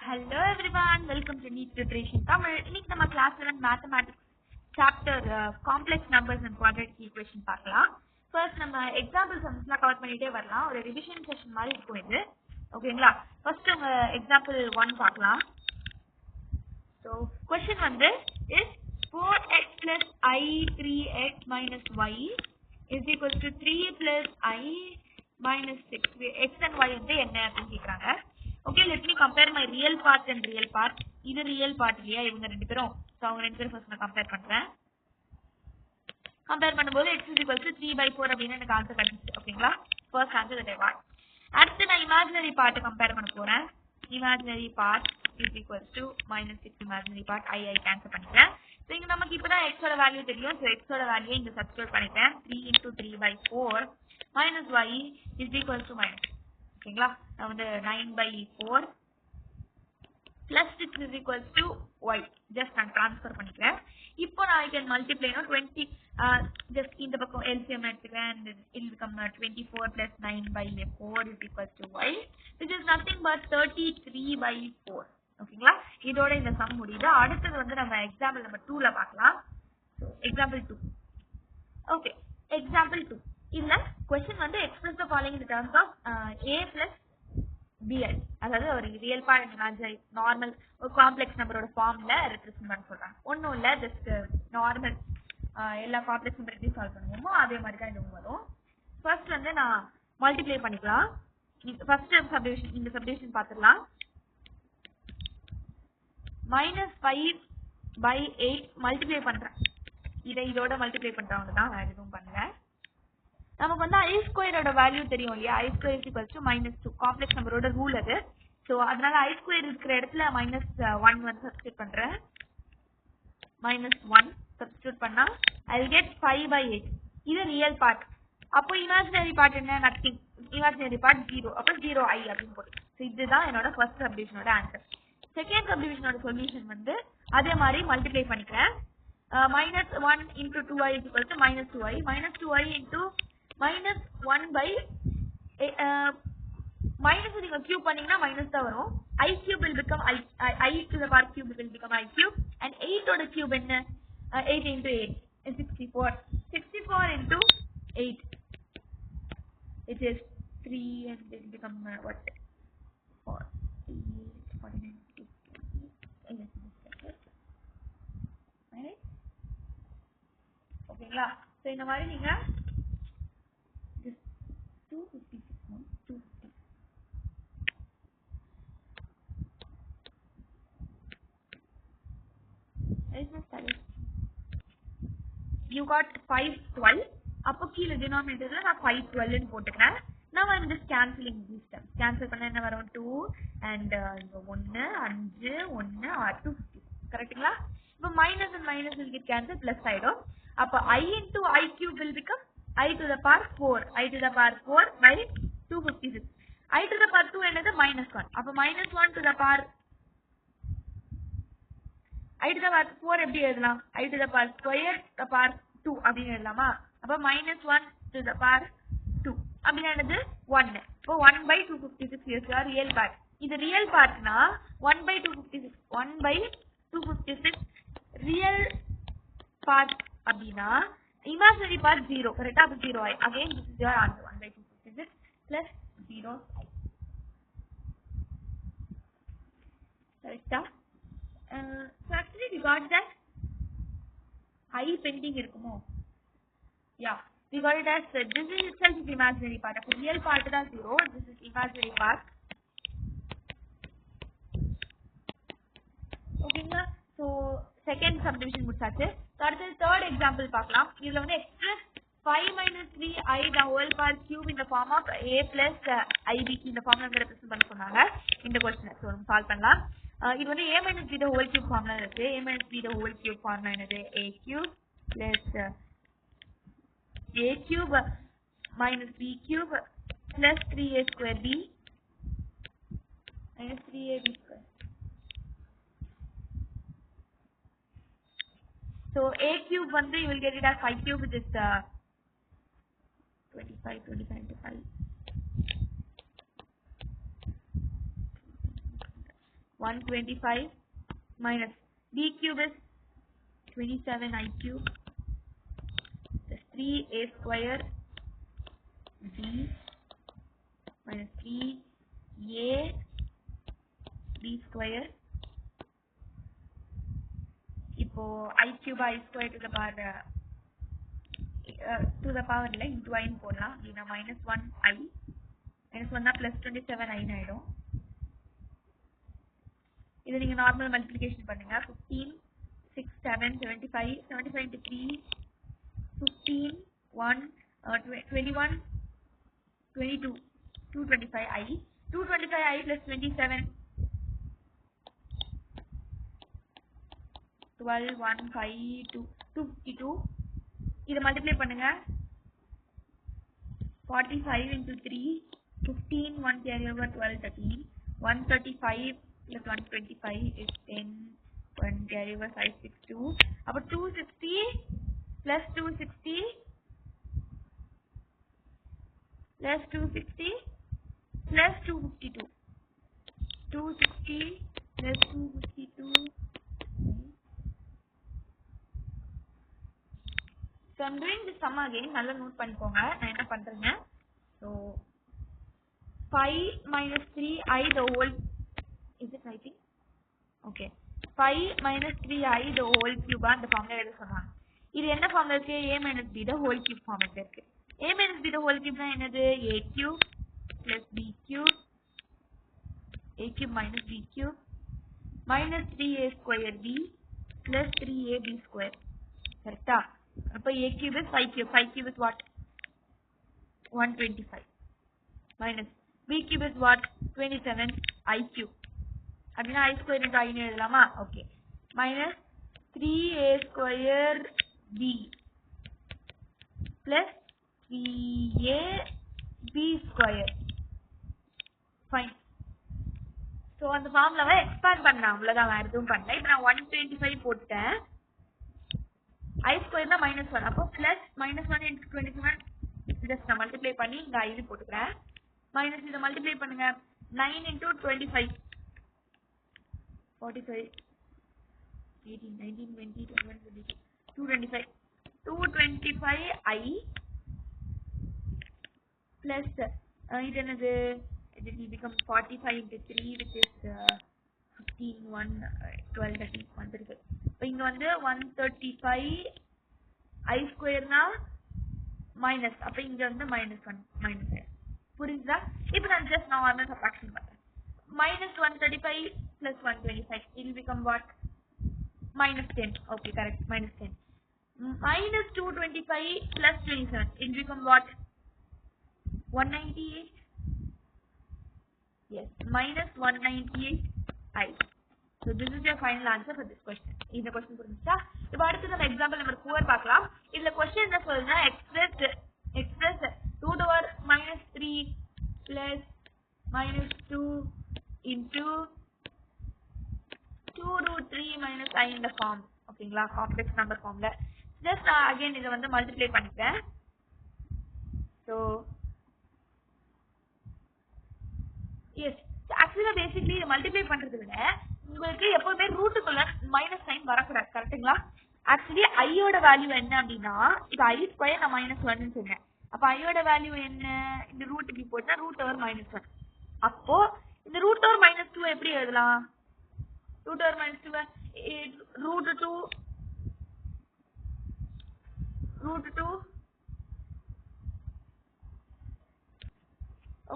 Hello everyone, welcome to NEET Preparation Tamil. இன்னைக்கு நம்ம class 11 mathematics chapter complex numbers and quadratic equation பார்க்கலாம். First நம்ம example sumsலாம் cover பண்ணிட்டே வரலாம். ஒரு revision session மாதிரி இருக்கும் இது. ஓகேங்களா? First நம்ம example 1 பார்க்கலாம். So question வந்து is 4x plus I 3x minus y is equal to 3 plus I minus 6. X and y வந்து என்ன அப்படின்னு கேக்குறாங்க. Okay, let me compare my real part and real part. இது real part இல்லையா இவங்க ரெண்டு பேரும். So அவங்க ரெண்டு பேரும் first நான் compare பண்றேன். Compare பண்ணும்போது x is equal to 3/4 அப்படின்னு எனக்கு ஆன்சர் கிடைச்சிச்சு. ஓகேங்களா? First answer that I want. அடுத்து நான் imaginary part compare பண்ண போறேன். Imaginary part is equal to -6 imaginary part I cancel பண்ணிட்டேன். So இங்க நமக்கு இப்பதான் x ஓட வேல்யூ தெரியும். So x ஓட வேல்யூ இங்க சப்ஸ்டிட்யூட் பண்ணிட்டேன். 3 into 3/4 minus y is equal to minus. ஓகேங்களா? நான் வந்து 9/4 plus 6 is equal to y. Just நான் transfer பண்ணிக்கிறேன். இப்போ நான் I can multiply 20 just இந்த பக்கம் LCM எடுத்துக்கிறேன் and it will become 24 plus 9/4 is equal to y, which is nothing but 33/4. ஓகேங்களா? இதோட இந்த சம் முடியுது. அடுத்தது வந்து நம்ம எக்ஸாம்பிள் நம்பர் 2ல பார்க்கலாம். எக்ஸாம்பிள் 2. Okay, example 2. இல்ல क्वेश्चन வந்து express the following in terms of a plus bi, அதாவது ஒரு real part and imaginary normal ஒரு காம்ப்ளெக்ஸ் நம்பரோட ஃபார்ம்ல ரெப்ரசன்ட் பண்ண சொல்றாங்க. ஒண்ணும் இல்ல, ஜஸ்ட் நார்மல் எல்லா காம்ப்ளெக்ஸ் நம்பர் எப்படி சால்வ் பண்ணுவோமோ அதே மாதிரி தான் இதுவும் வரும். ஃபர்ஸ்ட் வந்து நான் மல்டிப்ளை பண்ணிக்கலாம். ஃபர்ஸ்ட் சப்டிவிஷன், இந்த சப்டிவிஷன் பார்த்துடலாம். -5/8 மல்டிப்ளை பண்றேன். இதோட மல்டிப்ளை பண்றவங்க தான், வேற எதுவும் பண்ணல. நமக்கு வந்து I ஸ்கொயரோட வேல்யூ தெரியும் இல்லையா? I square is equal to -2 complex நம்பரோட ரூல் அது. ஸோ அதனால I ஸ்கொயர் இருக்கிற இடத்துல -1 வந்து சப்ஸ்டிட்யூட் பண்றேன். -1 சப்ஸ்டிட்யூட் பண்ணா I will get 5/8. இது ரியல் பார்ட். அப்போ இமேஜினரி பார்ட் என்ன? நத்திங். Imaginary part 0. அப்போ 0i அப்படின்னு போட்டு. ஸோ இதுதான் என்னோட ஃபர்ஸ்ட் சப்டிவிஷனோட ஆன்சர். செகண்ட் சப்டிவிஷனோட சொல்யூஷன் வந்து அதே மாதிரி மல்டிப்ளை பண்ணிக்கிறேன். -1 into 2i is equal to -2i. -2i into -1/, minus நீங்க கியூப் பண்ணீங்கன்னா மைனஸ் தான் வரும். I cube will become I to the power cube will become I cube, and 8 ஓட கியூப் என்ன? 8 into 8 is 64. 64 into 8 it is 3 and it will become what? 4 49 right? ஓகேங்களா? So இந்த மாதிரி நீங்க 250. You got 512. அப்போ கீழ denominatorல நான் 512 ன்னு போட்டுக்கிறேன். Now I'm just cancelling these terms. Cancel பண்ணா என்ன வரும்? 2 and இங்க 1 5 1 6 250. கரெக்ட்டுங்களா? இப்போ minus and minus will get cancelled, plus ஆயிடும். அப்போ I into I cube will become I to the power 4. I to the power 4 by 256. I to the power 2 என்னது? -1. அப்போ -1 to the power I to the power 4 எப்படி எழுதலாம்? I to the power square to the power 2 அப்படின்னு எழுதலாமா? அப்போ -1 to the power 2 அப்படின்னா என்னது? 1. இப்போ 1/256 is your real part. இது ரியல் பார்ட்னா 1/256 1/256 ரியல் பார்ட் அப்படின்னா imaginary part 0. கரெக்ட்டா? அப்போ 0i. Again this is your answer. 1/256 plus 0i. கரெக்ட்டா? So actually we got that I pending இருக்குமோ? Yeah, we got it as this is itself is imaginary part. அப்போ real part தான் 0. This is imaginary part. ஓகேங்களா? So second subdivision முடிச்சாச்சு. அடுத்து third example பார்க்கலாம். இதுல வந்து express 5 minus 3i the whole power cube in the form of a plus ib இந்த ஃபார்ம்ல வந்து ரெப்ரசன்ட் பண்ண சொன்னாங்க இந்த क्वेश्चन. சோ நம்ம சால்வ் பண்ணலாம். இது வந்து a minus b the whole cube ஃபார்ம்ல இருக்கு. a minus b the whole cube ஃபார்ம்ல என்னது? a cube plus a cube minus b cube plus 3a square b minus 3ab square. So a cube வந்து you will get it as 5 cube, which is 25 into 5 125 minus b cube is 27 I cube plus 3a square b minus 3a b square. இப்போ I cube I square to the power இல்லை into I போடலாம். அப்படின்னா minus 1 I minus 1 plus 27 I ஆயிடும். இதை நீங்க normal multiplication பண்ணுங்க. 15 6 7 75 75 into 3 15 1 21 22 225 I 225 I plus 27 12 1 5 2 252. இதை multiply பண்ணுங்க. 45 into 3 15 1 carry over 12 13 135 plus 125 is 10 1 carry over 5 6 2. அப்போ 260 plus 260 plus 260 plus 252 260 plus 252. So I'm doing this sum again. நல்லா நோட் பண்ணிக்கோங்க. நான் என்ன பண்றேன்னா, so 5 minus 3i the whole, is it writing? Okay, 5 minus 3i the whole cube அந்த formula எழுத சொன்னாங்க. இது என்ன ஃபார்முலா இருக்கு? a minus b the whole cube formula இருக்கு. a minus b the whole cube னா என்னது? a cube plus b cube, a cube minus b cube minus 3a square b plus 3ab square. கரெக்ட்டா? அப்ப a cube is 5 cube. 5 cube is what? 125 minus b cube is what? 27 I cube. அப்படின்னா I square into I எழுதலாமா? Okay. minus 3a square b plus 3ab square. Fine. So அந்த ஃபார்முலாவை expand பண்ணலாம். அவ்வளவுதான், வேற எதுவும் பண்ணல. இப்போ நான் 125 போட்டேன். I square na minus 1. அப்போ plus minus 1 into 27 just நான் multiply பண்ணி இங்க I போட்டுக்கிறேன். minus இதை multiply பண்ணுங்க. 9 into 25 45 18 19 20 21 22 225 225 I plus இது என்னது? It will become 45 into 3 which is 15 1 12 13 135. இப்போ இங்க வந்து 135 I square னா மைனஸ், அப்ப இங்க வந்து -1 மைனஸ். புரியுதா? இப்போ நான் just நார்மல் சப்ட்ராக்ஷன் பண்றேன். -135 plus 125 it will become what? -10. Okay, correct, -10. -225 plus 27 it will become what? 198. Yes, -198 I. So this is your final answer for this question. இந்த question புரிஞ்சுச்சா? இப்போ அடுத்து நம்ம எக்ஸாம்பிள் நம்பர் 4 பார்க்கலாம். இதுல क्वेश्चन என்ன சொல்லுதுன்னா, express root over -3 plus -2 into 2 root 3 minus I in the form. ஓகேங்களா? காம்ப்ளெக்ஸ் நம்பர் ஃபார்ம்ல. ஜஸ்ட் அகைன் இதை வந்து மல்டிப்ளை பண்ணிட்டேன். ஸோ எஸ், ஆக்சுவலா பேசிக்லி இதை மல்டிப்ளை பண்றதை விட உங்களுக்கு எப்பவுமே ரூட்டுக்குள்ள மைனஸ் சைன் வரக்கூடாது. கரெக்டுங்களா? ஆக்சுவலி ஐயோட வேல்யூ என்ன அப்படின்னா, இப்போ I ஸ்கொயர் நான் -1 சொன்னேன். அப்ப ஐயோட வேல்யூ என்ன? இந்த ரூட் இப்படி போட்டா ரூட் ஓவர் -1. அப்போ இந்த ரூட் ஓவர் -2 எப்படி எழுதலாம்? Root over -2 root 2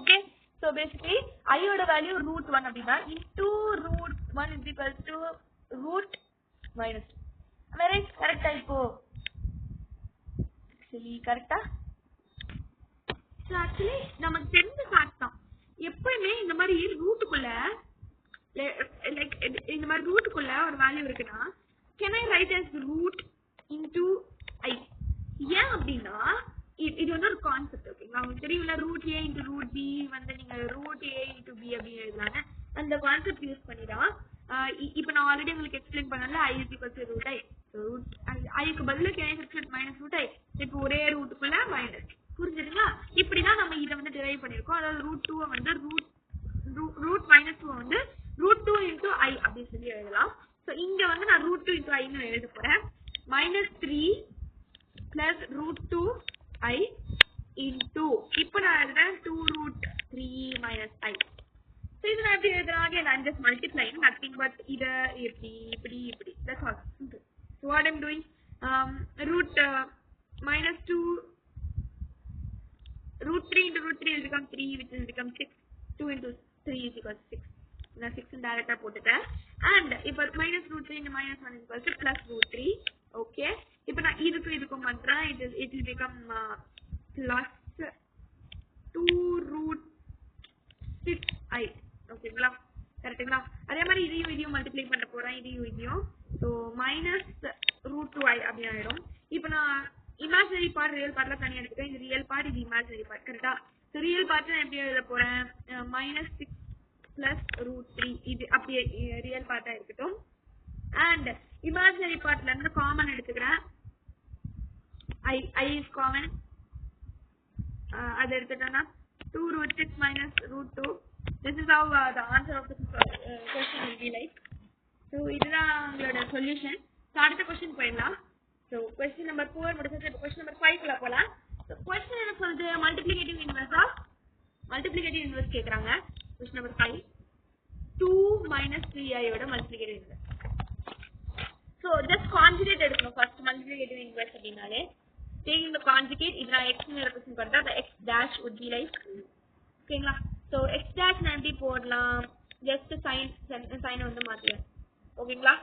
okay. So basically ஐயோட வேல்யூ √1 அப்படின்னா into √1 is equals to root minus. Right? கரெக்டா? இப்போ actually கரெக்டா? So actually நமக்கு தெரிஞ்ச ஃபேக்ட் தான். எப்பவுமே இந்த மாதிரி ரூட்டுக்குள்ள லைக் இந்த மாதிரி ரூட்டுக்குள்ள ஒரு வேல்யூ இருக்குன்னா can I write as root into I? ஏன் அப்படின்னா இது வந்து ஒரு கான்செப்ட். ஓகேங்களா? உங்களுக்கு தெரியும்ல, root a into root b வந்து நீங்க ரூட் a into b அப்படின்னு எழுதலாங்க. அந்த கான்செப்ட் யூஸ் பண்ணிதான் இப்போ நான் ஆல்ரெடி உங்களுக்கு எக்ஸ்பிளைன் பண்ணல I is equal to root I. ஐக்கு பதிலா can I substitute minus root I? இப்போ ஒரே ரூட்டுக்குள்ள மைனஸ். புரிஞ்சுதுங்களா? இப்படிதான் நம்ம இதை வந்து டிரைவ் பண்ணிருக்கோம். அதாவது ரூட் 2 வந்து ரூட் -2 வந்து root 2 into root 2i into இப்போ நான் எழுதுறேன் 2 root 3 minus i. So இது நான் எப்படி எழுதுறேன்? Again I'm just multiplying, nothing but இத இப்படி. That's all. Simple. So what I'm doing, root minus 2 root 3 into root 3 will become 3, which will become 6. 2 into 3 is equal to 6. நான் 6 டைரக்டா போட்டுட்டேன். And இப்போ minus root 3 into minus 1 is equal to plus root 3. Okay. இப்போ நான் இதுக்கும் பண்றேன். It will become plus 2 root 6i. ஓகேங்களா? கரெக்ட்டுங்களா? அதே மாதிரி இதையும் மல்டிப்ளை பண்ண போறேன். இதையும். So minus root 2i அப்படி ஆயிடும். இப்போ நான் imaginary part real partல தனியா எடுத்துட்டேன். இது real part, இது imaginary part. கரெக்ட்டா? So real part நான் எப்படி எழுத போறேன்? minus 6 plus root 3 இது அப்படியே real part ஆ இருக்கட்டும். And imaginary partல இருந்து common எடுத்துக்கிறேன். I is common. அது எடுத்துட்டேன்னா 2 root 6 minus root 2. This is how the answer of the question will be like. So இதுதான் உங்களோட solution. So அடுத்த question போயிடலாம். So question number 4 முடிச்சிட்டு question number 5 குள்ள போலாம். So question என்ன சொல்லுது? multiplicative inverse கேக்குறாங்க. question number 5 2 minus 3i ஓட multiplicative inverse. So just conjugate எடுக்கணும் first multiplicative inverse அப்படினாலே. Taking the conjugate, இது நான் x னு ரெப்ரசன்ட் பண்றா, the x dash would be like, ஓகேங்களா? So x dash நான் எப்படி போடலாம்? just sign வந்து மாத்துறேன். ஓகேங்களா?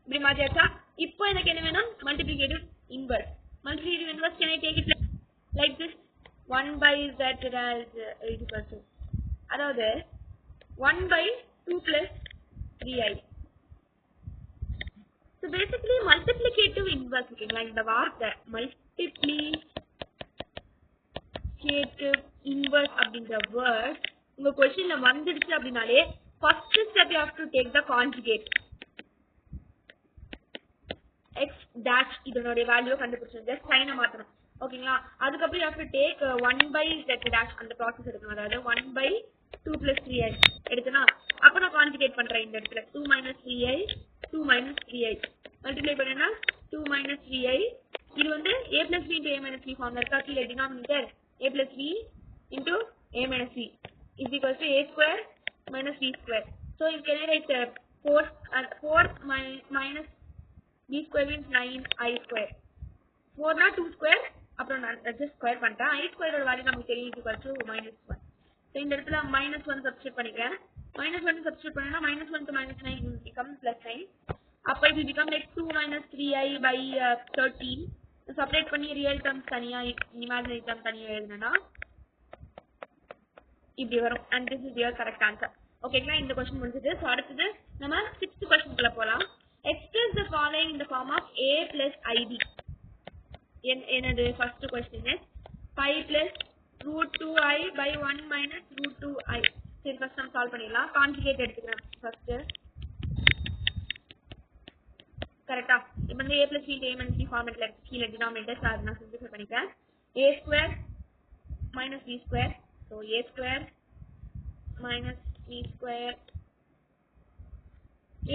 இப்படி மாத்தியாச்சா? இப்போ எனக்கு என்ன வேணும்? multiplicative inverse. Multiplicative inverse can I take it like this? 1 by z dash is equal to, அதாவது 1 by 2 plus 3i. So basically multiplicative inverse, ஓகேங்களா? இந்த வார்த்தை multiplicative inverse அப்படிங்கிற word உங்க questionல வந்துடுச்சு அப்படினாலே first step you have to take the conjugate. x dash இதனுடைய value கண்டுபிடிச்சோம், just sign மாத்தணும். ஓகேங்களா? அதுக்கப்புறம் you have to take 1 by z dash அந்த ப்ராசஸ் எடுக்கணும். அதாவது 1 by 2 plus 3i எடுத்தனா அப்ப நான் கான்ஜுகேட் பண்றேன் இந்த இடத்துல 2 minus 3i 2 minus 3i multiply பண்ணனா 2 minus 3i. இது வந்து a plus b into a minus b ஃபார்ம்ல இருக்கா? கீழ denominator a plus b into a minus b is equal to a square minus b square. So you can write 4 minus b square means 9i square. 4 na 2 square அப்புறம் நான் just square பண்ணிட்டேன். i square ஓட value நமக்கு தெரியும் is equal to minus 1. So இந்த இடத்துல minus 1 substitute பண்ணிக்கிறேன். minus 1 substitute பண்ணா minus 1 to minus 9 will become plus 9. அப்ப இது become like 2 minus 3i by 13. Separate பண்ணி ரியல் டர்ம்ஸ் தனியா இமேஜினரி டர்ம் தனியா எழுதுனா இப்படி வரும். and this is your correct answer. ஓகேங்களா? இந்த क्वेश्चन முடிஞ்சது. சோ அடுத்து நம்ம 6th क्वेश्चन குள்ள போலாம். express the following in the form of a plus ib. என்னது first question is 5 plus root 2i by 1 minus root 2i. சரி first நம்ம சால்வ் பண்ணிடலாம். கான்ஜுகேட் எடுத்துக்கிறேன் first. கரெக்ட்டா? இப்போ வந்து a plus b into a minus b ஃபார்மட்ல கீழ denominator sir நான் சிம்பிளிஃபை பண்ணிட்டேன். a square minus b square. So a square minus b square.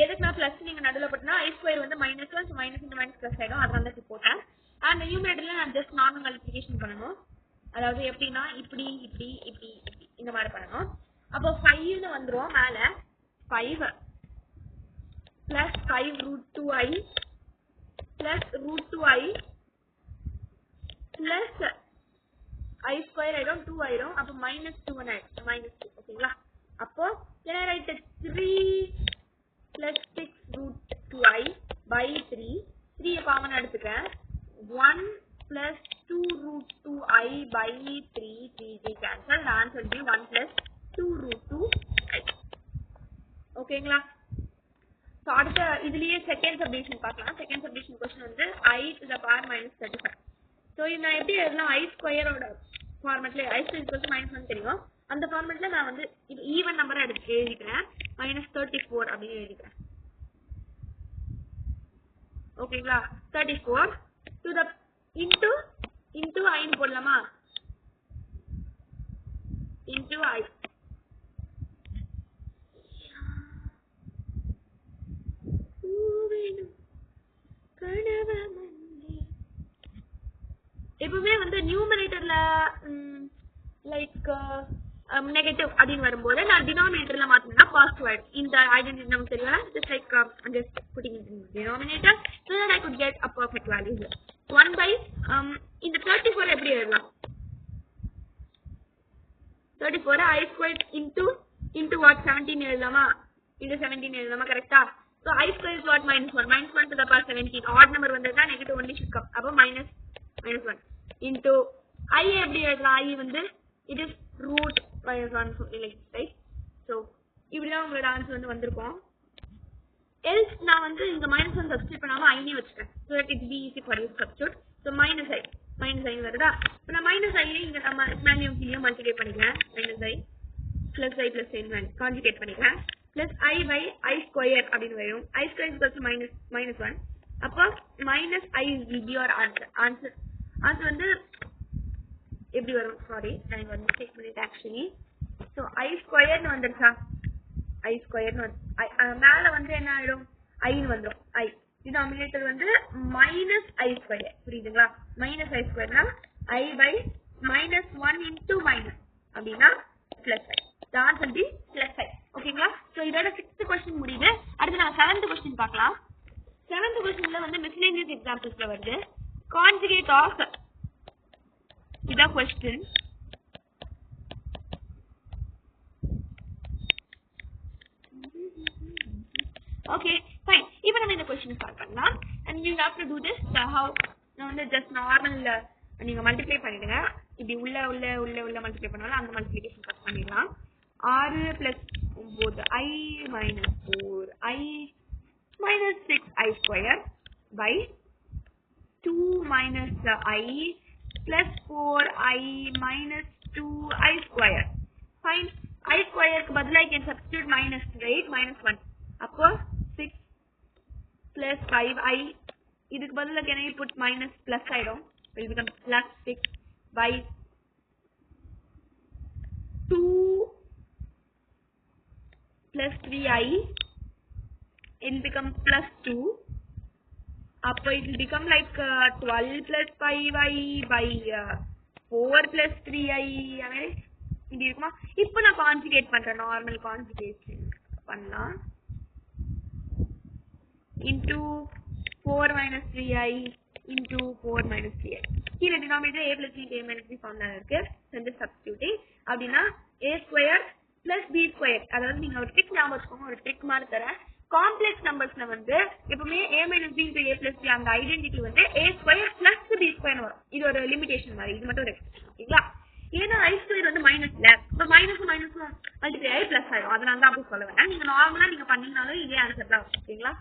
எதுக்கு நான் பிளஸ் நீங்க நடுவுல போட்டா i square வந்து minus 1, so minus into minus plus ஆயிடும். அதனால தான் இப்படி போட்டேன். and நியூமரேட்டர்ல நான் just நார்மல் மல்டிப்ளிகேஷன் பண்ணனும். அதாவது எப்படினா இப்படி இந்த மாதிரி பண்ணனும். அப்போ 5 ன்னு வந்துரும் மேல 5 plus 5 root 2i plus root 2i plus i square ஆயிடும் 2 ஆயிடும். அப்போ minus 2 ஆயிடும். minus 2. ஓகேங்களா? அப்போ can I write 3 plus 6 root 2i by 3. 3 common எடுத்துக்கிறேன். 1 plus 2 root 2i by 3. 3 cancel. The answer will be 1 plus 2 root 2i. ஓகேங்களா? So அடுத்த இதுலயே செகண்ட் சப்டிவிஷன் பார்க்கலாம். செகண்ட் சப்டிவிஷன் क्वेश्चन வந்து i to the power minus 35. So இது நான் எப்படி எழுதலாம்? i ஸ்கொயரோட ஃபார்மட்ல i square equals to minus 1 தெரியும். அந்த ஃபார்மட்ல நான் வந்து இது ஈவன் நம்பரா எடுத்து எழுதிக்கிறேன். minus 34 அப்படி எழுதிக்கிறேன். ஓகேங்களா? 34 to the into i ன்னு போடலாமா? into i எப்பவுமே வந்து நியூமரேட்டர்ல லைக் நெகட்டிவ் அப்படின்னு வரும்போது நான் டினாமினேட்டர்ல மாத்தினா பாசிட்டிவ் ஆயிடும். இந்த ஐடென்டிட்டி நமக்கு தெரியல. Just like I'm just putting it in denominator so that I could get a perfect value here. 1 by இந்த 34 எப்படி எழுதலாம்? 34 I squared into what 17 எழுதலாமா? into 17 எழுதலாமா? கரெக்ட்டா? So I square is what? minus 1. minus 1 to the power 17. odd number வந்ததுனா negative only should come. அப்ப minus 1 into I எப்படி எழுதலாம்? I வந்து it is root minus 1 something like this, right? So இப்படிதான் உங்களோட ஆன்சர் வந்து வந்திருக்கும். else நான் வந்து இங்க minus 1 substitute பண்ணாம I னே வச்சிட்டேன் so that it be easy for you to substitute. So minus I வருதா? இப்போ நான் minus I இங்க நம்ம மேலேயும் கீழேயும் மல்டிப்ளை பண்ணிக்கலாம். minus I plus I plus I conjugate பண்ணிக்கலாம். plus I by I square அப்படின்னு வரும். I square is equal to minus 1. அப்போ minus I will be your answer வந்து எப்படி வரும்? சாரி நான் இங்க வந்து செக் பண்ணிட்டேன் ஆக்சுவலி. ஸோ I square னு வந்துருச்சா? I square னு மேல வந்து என்ன ஆயிடும்? I னு வந்துரும். I டினாமினேட்டர் வந்து minus I square. புரியுதுங்களா? minus I square னா I by minus 1 into minus அப்படின்னா plus I. The answer will be plus I. ஓகேங்களா? ஸோ இதோட 6th கொஸ்டின் முடியுது. அடுத்து நம்ம 7th கொஸ்டின் பார்க்கலாம். 7th கொஸ்டின்ல வந்து மிஸ்லேனியஸ் எக்ஸாம்பிள்ஸ்ல வருது. கான்ஜுகேட் ஆஃப் இத கொஸ்டின். Okay fine. இப்போ நம்ம இந்த கொஸ்டின் ஸ்டார்ட் பண்ணலாம். and you have to do this how நான் வந்து just normal நீங்க மல்டிப்ளை பண்ணிடுங்க. இப்படி உள்ள மல்டிப்ளை பண்ணாலும் அந்த மல்டிப்ளிகேஷன் கட் பண்ணிடலாம். 6 plus 9 I minus 4 I minus 6 I square by 2 minus I plus 4 I minus 2 I square. Fine. I square க்கு பதிலா I can substitute minus, right? minus 1. அப்போ 6 plus 5 I இதுக்கு பதிலா can I put minus plus ஆயிடும். It will become plus 6 by 2 plus 3I. It will become plus 2. Up it will become like 12 plus 5I by 4 plus 3I. இப்படி இருக்குமா? இப்போ நான் conjugate பண்றேன். Normal conjugation பண்ணலாம். into 4 minus 3I into 4 minus 3I. கீழே denominator a plus b a minus b formula இருக்கு. வந்து substituting அப்படின்னா a square plus b square. அதாவது நீங்க ஒரு ட்ரிக் ஞாபகம் வச்சுக்கோங்க. ஒரு ட்ரிக் மாதிரி தரேன். காம்ப்ளெக்ஸ் நம்பர்ஸ்ல வந்து எப்பவுமே a minus b into a plus b அந்த ஐடென்டிட்டி வந்து a square plus b square வரும். இது ஒரு லிமிடேஷன் மாதிரி. இது மட்டும் ஒரு எக்ஸெப்ஷன். ஓகேங்களா? ஏன்னா I square வந்து மைனஸ்ல இப்போ மைனஸும் மல்டிப்ளை ஆகி பிளஸ் ஆயிடும். அதனால தான் அப்படி சொல்ல வேண்டாம். நீங்க நார்மலா நீங்க பண்ணீங்கனாலும் இதே ஆன்சர் தான். ஓகேங்களா?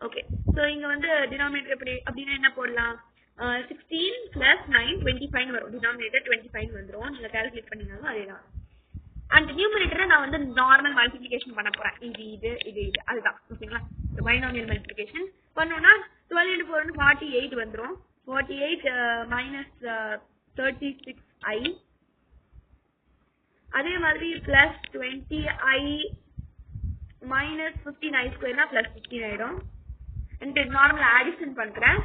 ஓகே. ஸோ இங்க வந்து டினாமினேட்டர் எப்படி அப்படின்னா என்ன போடலாம்? 16 plus 9 25 வரும். டினாமினேட்டர் 25 வந்துடும். நீங்க கால்குலேட் பண்ணீங்கனாலும் அதே தான். அண்ட் நியூமரேட்டரை நான் வந்து நார்மல் மல்டிப்ளிகேஷன் பண்ண போறேன். இது அதுதான். ஓகேங்களா? பைனாமியல் மல்டிப்ளிகேஷன் பண்ணோம்னா 12 into 4 48 வந்துடும். 48 minus 36I. அதே மாதிரி plus 20I minus 15I square னா plus 15 ஆயிடும். and நார்மல் அடிஷன் பண்றேன்.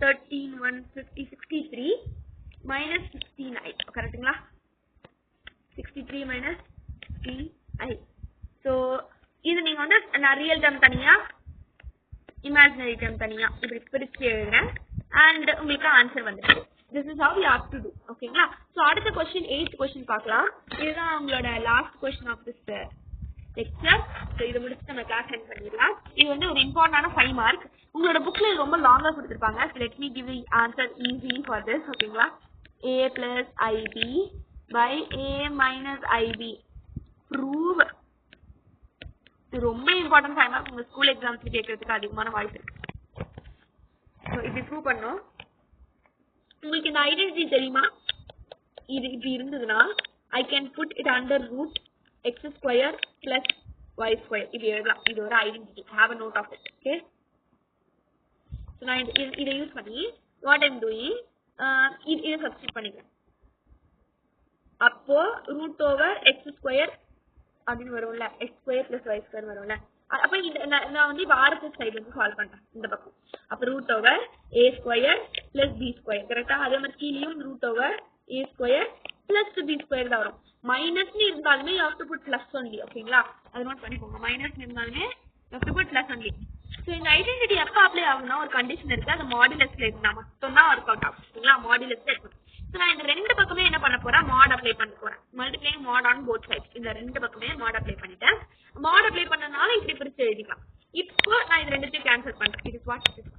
13 1 50 63 minus 16I. கரெக்ட்டுங்களா? 63 minus 16I. ஸோ இது நீங்க வந்து நான் ரியல் டேர்ம் தனியா இமேஜினரி டேர்ம் தனியா இப்படி பிரிச்சு எழுதுறேன். அண்ட் உங்களுக்கு ஆன்சர் வந்துருக்கு. This is how you have to do. ஓகேங்களா? ஸோ அடுத்த கொஸ்டின் 8th கொஸ்டின் பார்க்கலாம். இதுதான் உங்களோட last question of this lecture. So இதை முடிச்சு நம்ம கிளாஸ் எண்ட் பண்ணிடலாம். இது வந்து ஒரு இம்பார்ட்டன்டான 5 மார்க். உங்களோட புக்ல ரொம்ப லாங்கா கொடுத்துருப்பாங்க. So let me give answer easy for this. ஓகேங்களா? a plus ib by a minus ib prove. இது ரொம்ப இம்பார்ட்டன்ட் 5 மார்க். உங்க ஸ்கூல் எக்ஸாம்ஸ்ல கேட்கறதுக்கு அதிகமான வாய்ப்பு இருக்கு. ஸோ இப்படி ப்ரூவ் பண்ணோம். உங்களுக்கு இந்த ஐடென்டிட்டி தெரியுமா? இது இப்படி இருந்ததுன்னா I can put it under root x square plus y square. இப்படி எழுதலாம். இது ஒரு identity. Have a note of it. Okay? So நான் இதை யூஸ் பண்ணி what I'm doing இதை சப்ஸ்டிட் பண்ணிக்கிறேன். அப்போ ரூட் ஓவர் எக்ஸ் ஸ்கொயர் அப்படின்னு வரும்ல, X square plus Y square வரும்ல. அப்ப நான் வந்து இப்போ ஆர்எஸ்எஸ் சைடு வந்து சால்வ் பண்றேன் இந்த பக்கம். அப்ப root over a square plus b square கரெக்ட்டா அதே மாதிரி கீழேயும் root over a square plus b square தான் வரும் மைனஸ் இருந்தாலுமே you have to put plus only ஓகேங்களா அது நோட் பண்ணிக்கோங்க மைனஸ் இருந்தாலுமே you have to put plus only so இந்த ஐடென்டிட்டி எப்ப அப்ளை ஆகும்னா ஒரு கண்டிஷன் இருக்கு அது மாடுலஸ்ல இருந்தா மட்டும் தான் வொர்க் அவுட் ஆகும் ஓகேங்களா மாடுலஸ்ல இருக்கு சோ நான் இந்த ரெண்டு பக்கமே என்ன பண்ண போறேன் mod அப்ளை பண்ண போறேன் multiplying mod on both sides இந்த ரெண்டு பக்கமே mod அப்ளை பண்ணிட்டேன் mod அப்ளை பண்ணனால இப்படி பிரிச்சு எழுதிக்கலாம் இப்போ நான் இது ரெண்டுத்தையும் கேன்சல் பண்றேன் இது வாட் இஸ்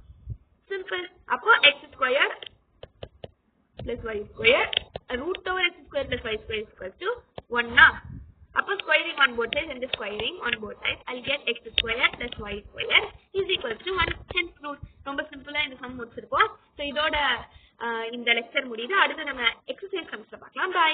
சிம்பிள் அப்போ x square plus y square root over x square plus y square is equal to 1 na அப்போ squaring on both sides and squaring on both sides I'll get x square plus y square is equal to 1 hence root ரொம்ப சிம்பிளா இந்த some முடிச்சிருக்கோம் so இதோட இந்த lecture முடியுது அடுத்து நம்ம எக்ஸர்சைஸ் சம்ஸ்ல பார்க்கலாம் பை